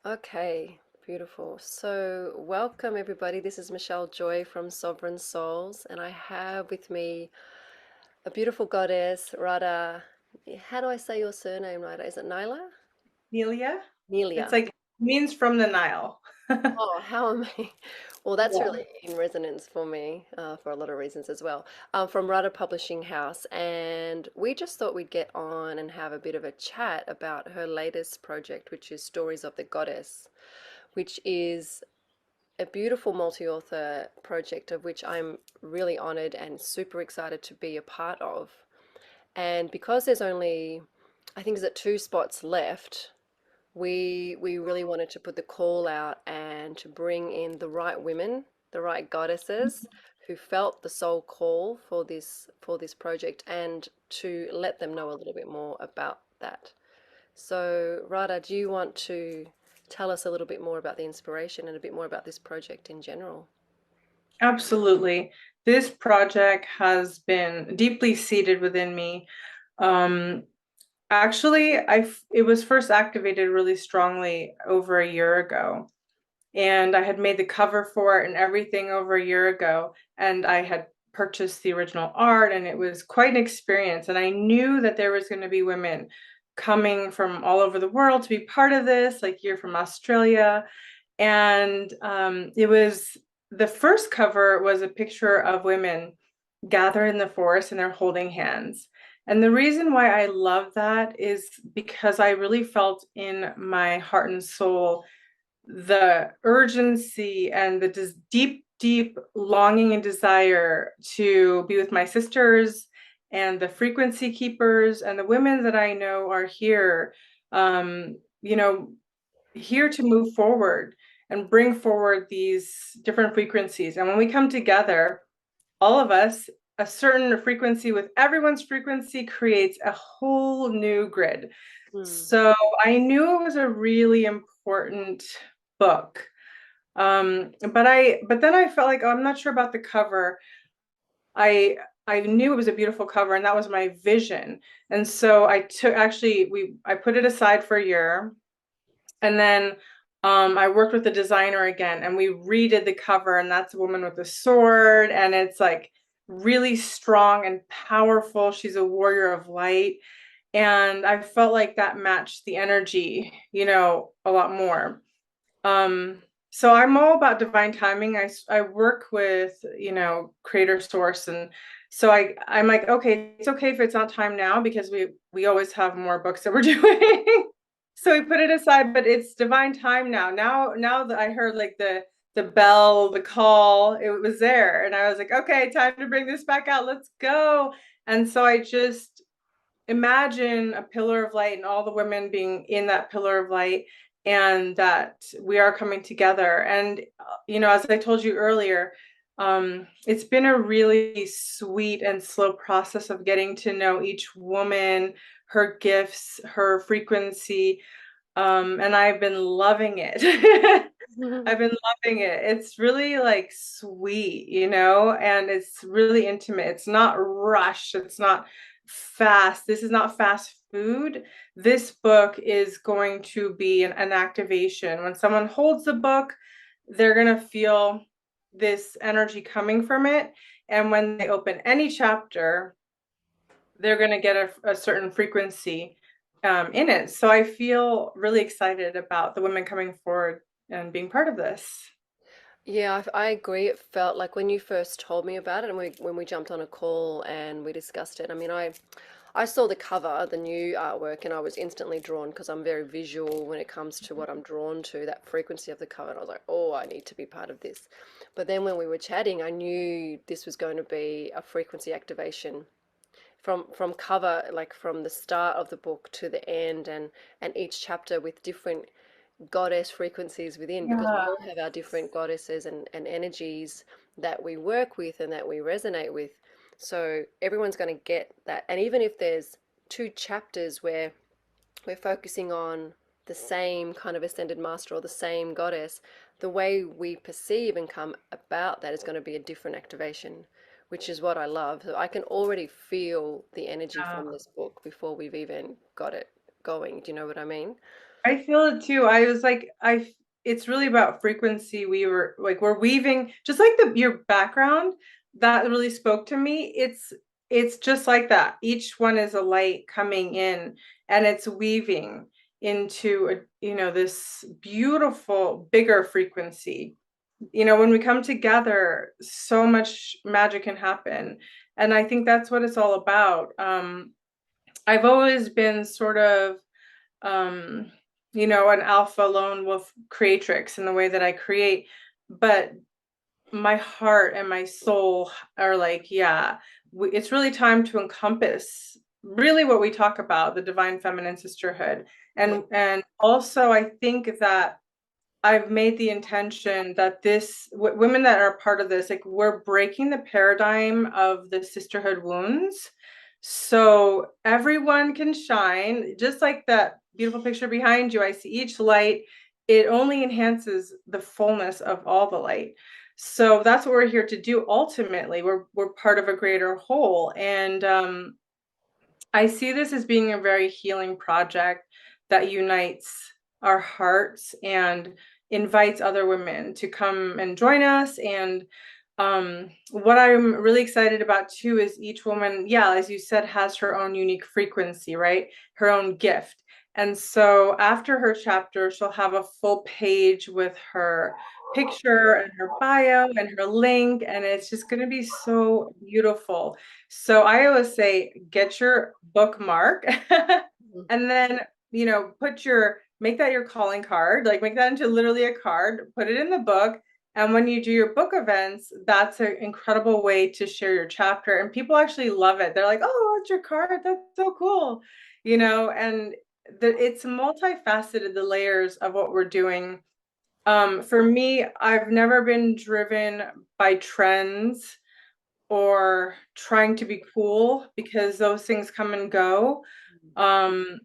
Okay, beautiful. So, welcome everybody. This is Michelle Joy from Sovereign Souls, and I have with me a beautiful goddess, Radha. How do I say your surname, Radha? Is it Nyla? Nelia? It's Nelia. like means from the Nile. Oh, how am I? Well, that's Yeah. really in resonance for me, for a lot of reasons as well. From Radha Publishing House, and we just thought we'd get on and have a bit of a chat about her latest project, which is Stories of the Goddess, which is a beautiful multi-author project of which I'm really honored and super excited to be a part of. And because there's only, I think, is it two spots left, we really wanted to put the call out and to bring in the right women, the right goddesses who felt the soul call for this project and to let them know a little bit more about that. So, Radha, do you want to tell us a little bit more about the inspiration and a bit more about this project in general? Absolutely. This project has been deeply seated within me. Um, Actually, it was first activated really strongly over a year ago. And I had made the cover for it and everything over a year ago. And I had purchased the original art, and it was quite an experience. And I knew that there was going to be women coming from all over the world to be part of this, like you're from Australia. And it was the first cover was a picture of women gathered in the forest and they're holding hands. And the reason why I love that is because I really felt in my heart and soul the urgency and the deep, deep longing and desire to be with my sisters and the frequency keepers and the women that I know are here, um, you know, here to move forward and bring forward these different frequencies. And when we come together, all of us, a certain frequency with everyone's frequency creates a whole new grid. Hmm. So I knew it was a really important book. But then I felt like, oh, I'm not sure about the cover. I I knew it was a beautiful cover, and that was my vision. And so I put it aside for a year, and then I worked with the designer again, and we redid the cover, and that's a woman with a sword, and it's like really strong and powerful. She's a warrior of light, and I felt like that matched the energy, a lot more. Um, so I'm all about divine timing. I work with, creator source, and so I'm like, okay, it's okay if it's not time now because we always have more books that we're doing. So we put it aside, but it's divine time now. Now that I heard like the bell, the call, it was there, and I was like, okay, time to bring this back out. Let's go. And so I just imagine a pillar of light and all the women being in that pillar of light, and that we are coming together. And as I told you earlier, it's been a really sweet and slow process of getting to know each woman, her gifts, her frequency, and I've been loving it. I've been loving it. It's really like sweet, and it's really intimate. It's not rushed. It's not fast. This is not fast food. This book is going to be an activation. When someone holds the book, they're going to feel this energy coming from it. And when they open any chapter, they're going to get a certain frequency in it. So I feel really excited about the women coming forward and being part of this. Yeah, I agree. It felt like when you first told me about it and when we jumped on a call and we discussed it. I mean, I saw the cover, the new artwork, and I was instantly drawn because I'm very visual when it comes to what I'm drawn to, that frequency of the cover. And I was like, oh, I need to be part of this. But then when we were chatting, I knew this was going to be a frequency activation from cover, like from the start of the book to the end, and each chapter with different goddess frequencies within, because we Yeah. all have our different goddesses and energies that we work with and that we resonate with. So everyone's going to get that. And even if there's two chapters where we're focusing on the same kind of ascended master or the same goddess, the way we perceive and come about that is going to be a different activation, which is what I love. So I can already feel the energy from this book before we've even got it going. Do you know what I mean? I feel it too. I was like, it's really about frequency. We're weaving, just like your background that really spoke to me. It's just like that. Each one is a light coming in, and it's weaving into this beautiful, bigger frequency. When we come together, so much magic can happen. And I think that's what it's all about. I've always been sort of um, an alpha lone wolf creatrix in the way that I create, but my heart and my soul are like, yeah, it's really time to encompass really what we talk about, the divine feminine sisterhood. Yeah. And also I think that I've made the intention that women that are part of this, like we're breaking the paradigm of the sisterhood wounds. So everyone can shine, just like that beautiful picture behind you. I see each light, it only enhances the fullness of all the light. So that's what we're here to do. Ultimately, we're part of a greater whole. And I see this as being a very healing project that unites our hearts and invites other women to come and join us. And what I'm really excited about too is each woman, yeah, as you said, has her own unique frequency, right? Her own gift. And so after her chapter, she'll have a full page with her picture and her bio and her link. And it's just going to be so beautiful. So I always say, get your bookmark Mhm. and then, make that your calling card, like make that into literally a card, put it in the book. And when you do your book events, that's an incredible way to share your chapter. And people actually love it. They're like, oh, it's your card. That's so cool. And it's multifaceted, the layers of what we're doing. For me, I've never been driven by trends or trying to be cool because those things come and go. Um,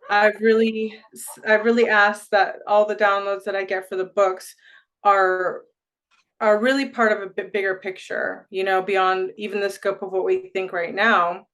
I've really, I've really asked that all the downloads that I get for the books are are really part of a bit bigger picture, beyond even the scope of what we think right now.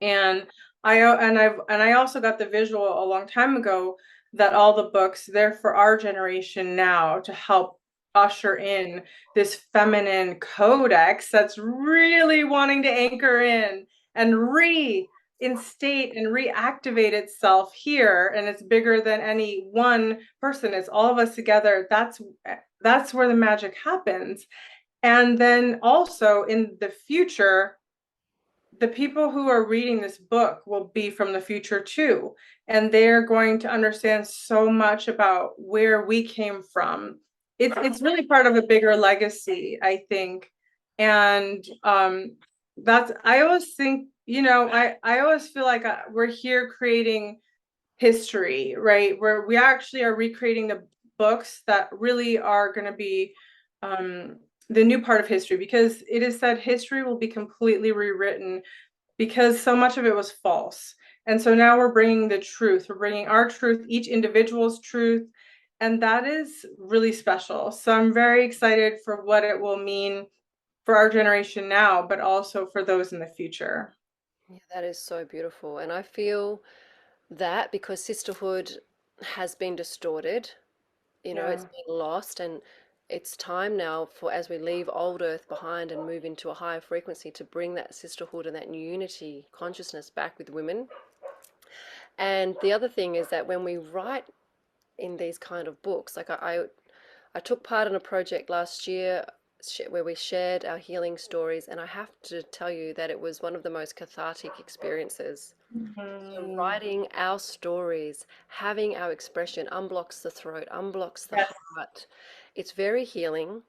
And I also got the visual a long time ago that all the books they're for our generation now to help usher in this feminine codex that's really wanting to anchor in and reinstate and reactivate itself here, and it's bigger than any one person. It's all of us together. That's where the magic happens. And then also in the future, the people who are reading this book will be from the future too, and they're going to understand so much about where we came from. It's really part of a bigger legacy, I think. And that's I always think, I always feel like we're here creating history, right? Where we actually are recreating the books that really are going to be um, the new part of history, because it is said history will be completely rewritten because so much of it was false. And so now we're bringing the truth. We're bringing our truth, each individual's truth. And that is really special. So I'm very excited for what it will mean for our generation now, but also for those in the future. Yeah, that is so beautiful. And I feel that because sisterhood has been distorted, it's Yeah. been lost, and it's time now for, as we leave old earth behind and move into a higher frequency, to bring that sisterhood and that new unity consciousness back with women. And the other thing is that when we write in these kind of books, like I took part in a project last year where we shared our healing stories, and I have to tell you that it was one of the most cathartic experiences. So Mhm. writing our stories, having our expression unblocks the throat, unblocks the Yes. heart. It's very healing.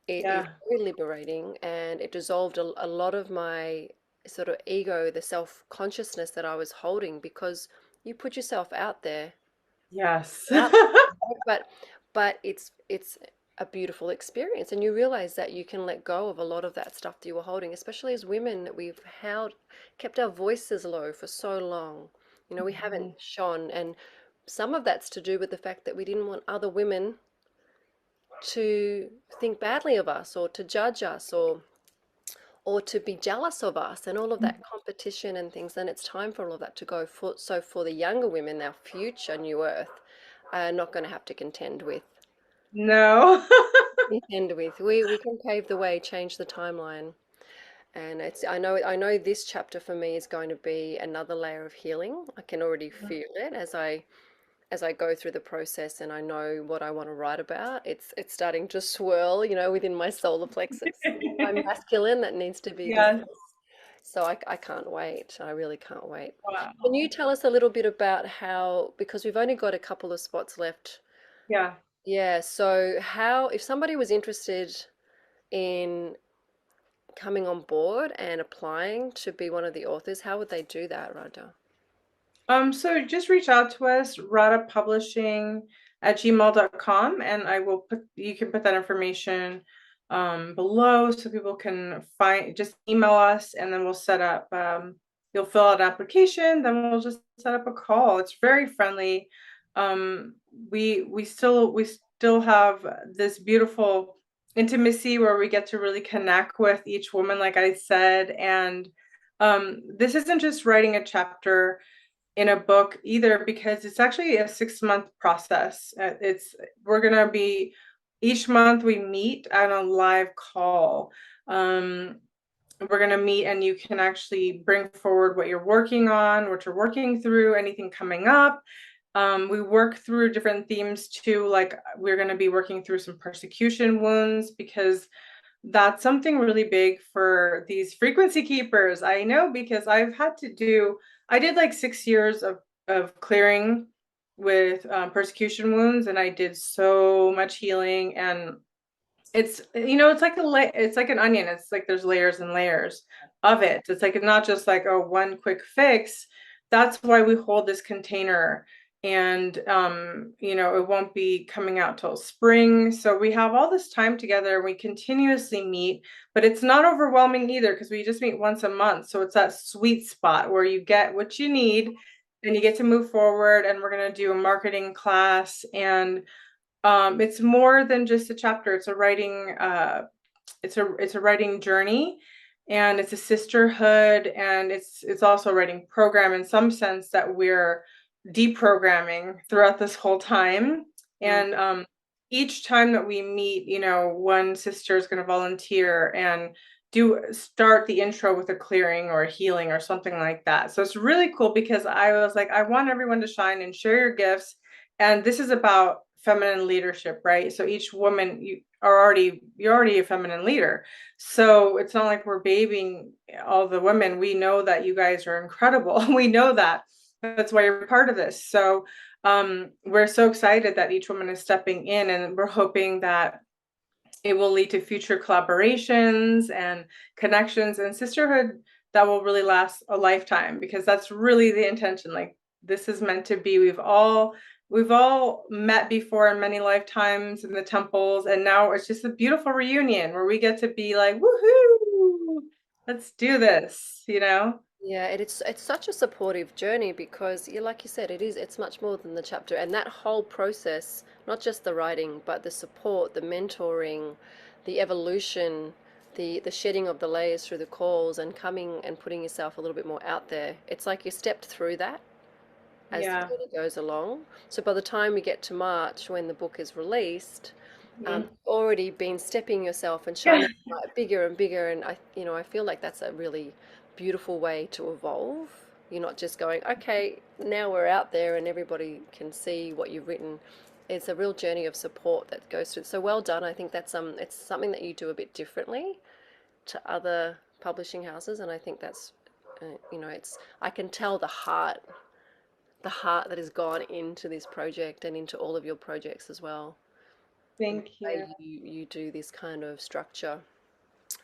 It is Yeah. very liberating, and it dissolved a lot of my sort of ego, the self-consciousness that I was holding, because you put yourself out there, Yes. out, but it's a beautiful experience, and you realize that you can let go of a lot of that stuff that you were holding, especially as women, that we've held, kept our voices low for so long. We haven't Mhm. shone, and some of that's to do with the fact that we didn't want other women to think badly of us or to judge us, or to be jealous of us and all of that competition and things, then it's time for all of that to go. So for the younger women, our future new earth, are not going to have to No. we can pave the way, change the timeline. And it's I know this chapter for me is going to be another layer of healing. I can already feel it as I go through the process, and I know what I want to write about. It's starting to swirl, within my solar plexus, my masculine that needs to be Yes. discussed. So I can't wait. I really can't wait. Can you Wow. tell us a little bit about how, because we've only got a couple of spots left. Yeah. Yeah, so how, if somebody was interested in coming on board and applying to be one of the authors, how would they do that, Rhonda? So just reach out to us, radapublishing@gmail.com, and you can put that information below so people can just email us, and then we'll set up, you'll fill out an application, then we'll just set up a call. It's very friendly. We still have this beautiful intimacy where we get to really connect with each woman, like I said, and this isn't just writing a chapter in a book either, because it's actually a 6-month process. We're gonna be each month we meet on a live call. Um, we're gonna meet and you can actually bring forward what you're working on, what you're working through, anything coming up. We work through different themes too, like we're gonna be working through some persecution wounds, because that's something really big for these frequency keepers. I know, because I did like 6 years of clearing with persecution wounds, and I did so much healing. And it's like an onion. It's like there's layers and layers of it. It's like not just like, oh, one quick fix. That's why we hold this container, and it won't be coming out till spring. So we have all this time together. We continuously meet, but it's not overwhelming either, because we just meet once a month. So it's that sweet spot where you get what you need and you get to move forward. And we're going to do a marketing class, and it's more than just a chapter. It's a writing journey, and it's a sisterhood, and it's also a writing program in some sense that we're deprogramming throughout this whole time. Mm. And each time that we meet, one sister is going to volunteer and do start the intro with a clearing or a healing or something like that. So it's really cool, because I was like, I want everyone to shine and share your gifts. And this is about feminine leadership, right? So each woman, you're already a feminine leader. So it's not like we're babying all the women. We know that you guys are incredible. We know that. That's why you're part of this. So we're so excited that each woman is stepping in, and we're hoping that it will lead to future collaborations and connections and sisterhood that will really last a lifetime, because that's really the intention. Like, this is meant to be. We've all met before in many lifetimes in the temples, and now it's just a beautiful reunion where we get to be like, woohoo, let's do this. Yeah, it's such a supportive journey because, like you said, it's much more than the chapter, and that whole process, not just the writing, but the support, the mentoring, the evolution, the shedding of the layers through the calls, and coming and putting yourself a little bit more out there. It's like you stepped through that as the Yeah. journey goes along. So by the time we get to March, when the book is released, Mhm. already been stepping yourself and Yeah. shining bigger and bigger. And I feel like that's a really beautiful way to evolve. You're not just going, okay, now we're out there and everybody can see what you've written. It's a real journey of support that goes through. So well done. I think that's it's something that you do a bit differently to other publishing houses, and I think that's it's I can tell the heart that has gone into this project and into all of your projects as well. The Thank way you. you do this kind of structure.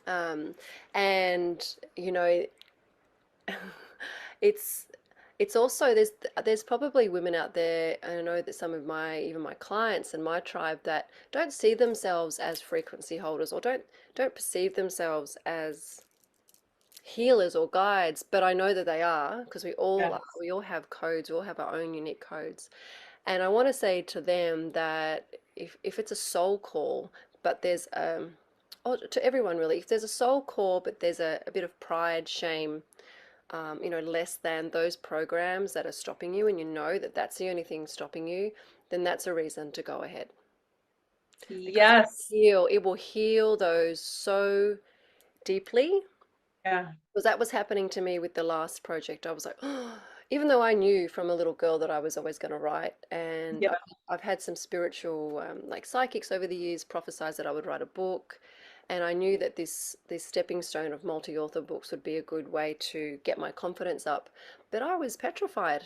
Um, and you know, it's it's also there's probably women out there, and I know that some of my clients and my tribe that don't see themselves as frequency holders or don't perceive themselves as healers or guides, but I know that they are because we all are. Yes. We all have codes, we all have our own unique codes. And I want to say to them that if it's a soul call, but there's or to everyone really, if there's a soul core, but there's a bit of pride, shame, less than those programs that are stopping you, and you know that that's the only thing stopping you, then that's a reason to go ahead because Yes. it will heal those so deeply. Yeah. Because that was happening to me with the last project. I was like, oh, even though I knew from a little girl that I was always going to write, and Yeah. I've had some spiritual, like psychics over the years, prophesize that I would write a book, and I knew that this stepping stone of multi-author books would be a good way to get my confidence up. But I was petrified,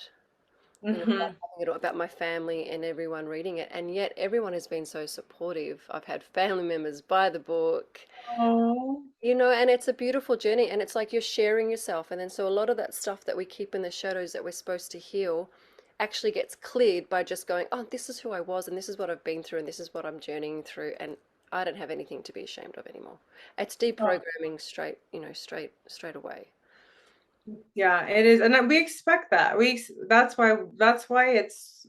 about Hmm. having it about my family and everyone reading it, and yet everyone has been so supportive. I've had family members buy the book. Oh, And it's a beautiful journey, and it's like you're sharing yourself. And then, so a lot of that stuff that we keep in the shadows that we're supposed to heal actually gets cleared by just going, oh, this is who I was, and this is what I've been through, and this is what I'm journeying through. And I don't have anything to be ashamed of anymore. It's deprogramming straight, straight away. yeah, it is, and we expect that. That's why it's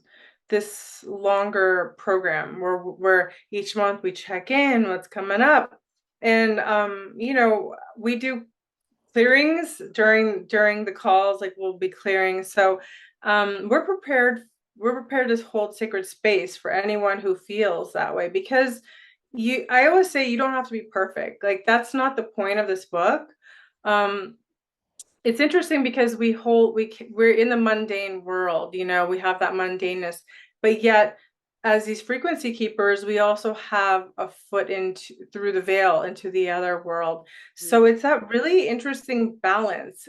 this longer program where each month we check in what's coming up, and we do clearings during the calls. Like we'll be clearing, so we're prepared to hold sacred space for anyone who feels that way, because I always say you don't have to be perfect. Like that's not the point of this book. um it's interesting because we're in the mundane world, we have that mundaneness, but yet as these frequency keepers, we also have a foot into through the veil into the other world. So Mm. it's that really interesting balance.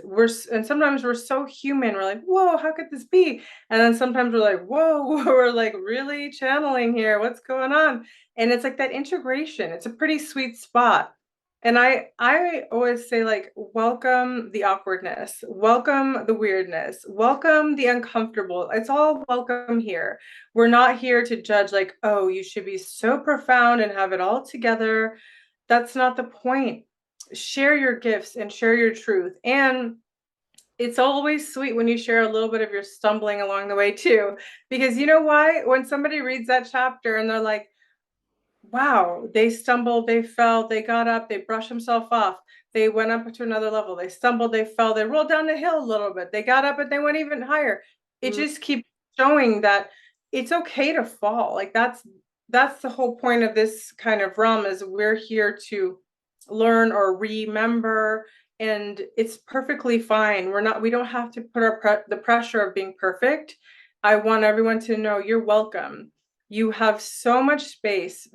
And sometimes we're so human, we're like, whoa, how could this be? And then sometimes we're like, whoa, we're like really channeling here, what's going on? And it's like that integration. It's a pretty sweet spot. And I always say, like, welcome the awkwardness, welcome the weirdness, welcome the uncomfortable. It's all welcome here. We're not here to judge, like, oh, you should be so profound and have it all together. That's not the point. Share your gifts and share your truth. And it's always sweet when you share a little bit of your stumbling along the way too. Because you know why? When somebody reads that chapter and they're like, wow, they stumbled, they fell, they got up, they brushed themselves off, they went up to another level, they stumbled, they fell, they rolled down the hill a little bit, they got up and they went even higher. It Mm. just keeps showing that it's okay to fall. Like that's the whole point of this kind of realm, is we're here to learn or remember, and it's perfectly fine. We don't have to put the pressure of being perfect. I want everyone to know you're welcome. You have so much space,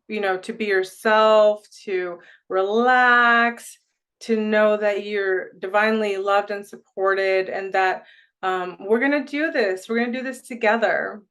to be yourself, to relax, to know that you're divinely loved and supported, and that we're going to do this. We're going to do this together,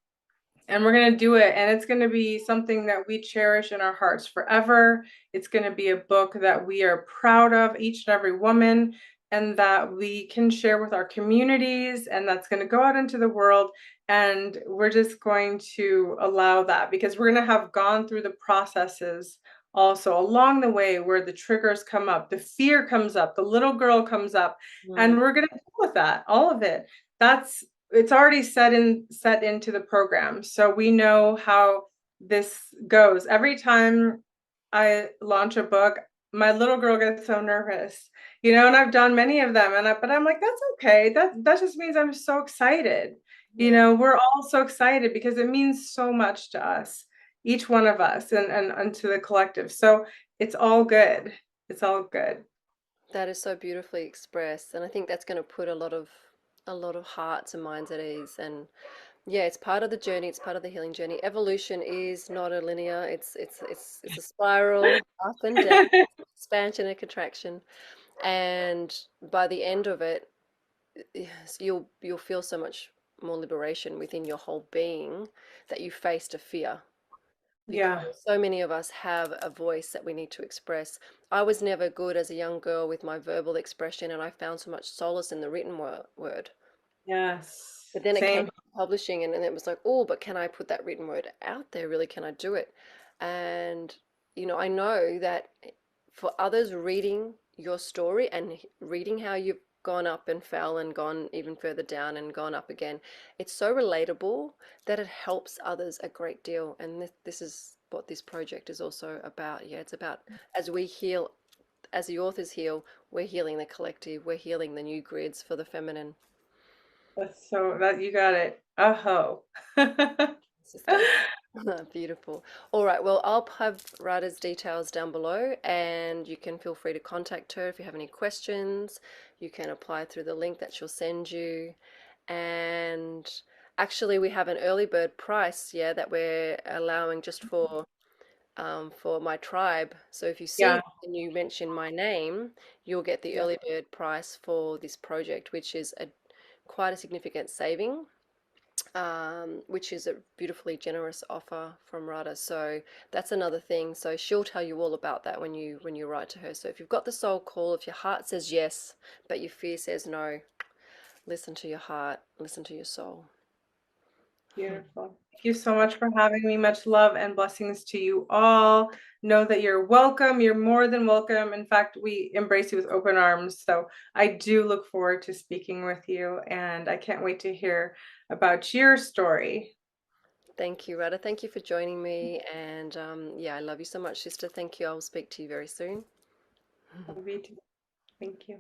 and we're going to do it. And it's going to be something that we cherish in our hearts forever. It's going to be a book that we are proud of, each and every woman, and that we can share with our communities. And that's going to go out into the world. And we're just going to allow that, because we're going to have gone through the processes also along the way, where the triggers come up, the fear comes up, the little girl comes up, Mm. and we're going to deal with that, all of it. That's It's already set into the program, so we know how this goes. Every time I launch a book, my little girl gets so nervous, and I've done many of them, but I'm like, that's okay. That just means I'm so excited. Yeah. We're all so excited because it means so much to us, each one of us, and to the collective. So it's all good. It's all good. That is so beautifully expressed, and I think that's going to put a lot of hearts and minds at ease. And yeah, it's part of the journey. It's part of the healing journey. Evolution is not a linear. It's a spiral up and down, expansion and contraction. And by the end of it, yes, you'll feel so much more liberation within your whole being that you faced a fear, because Yeah. so many of us have a voice that we need to express. I was never good as a young girl with my verbal expression, and I found so much solace in the written word. Yes. But then it came Same. to publishing, and it was like, oh, but can I put that written word out there? Really, can I do it? And, I know that for others reading your story and reading how you've gone up and fell and gone even further down and gone up again, it's so relatable that it helps others a great deal. And this is what this project is also about. Yeah, it's about as we heal, as the authors heal, we're healing the collective, we're healing the new grids for the feminine. That's so that you got it. Aho. Sister. Beautiful. All right. Well, I'll have Radha's details down below, and you can feel free to contact her if you have any questions. You can apply through the link that she'll send you. And actually, we have an early bird price, yeah, that we're allowing just for my tribe. So if you see Yeah, that and you mention my name, you'll get the yeah, early bird price for this project, which is a quite a significant saving, which is a beautifully generous offer from Radha. So that's another thing. So she'll tell you all about that when you write to her. So if you've got the soul call, if your heart says yes, but your fear says no, listen to your heart, listen to your soul. beautiful. Thank you so much for having me. Much love and blessings to you all. Know that you're welcome. You're more than welcome. In fact, we embrace you with open arms. So I do look forward to speaking with you, and I can't wait to hear about your story. Thank you, Radha. Thank you for joining me. And yeah, I love you so much, sister. Thank you. I'll speak to you very soon. Love you too. Thank you.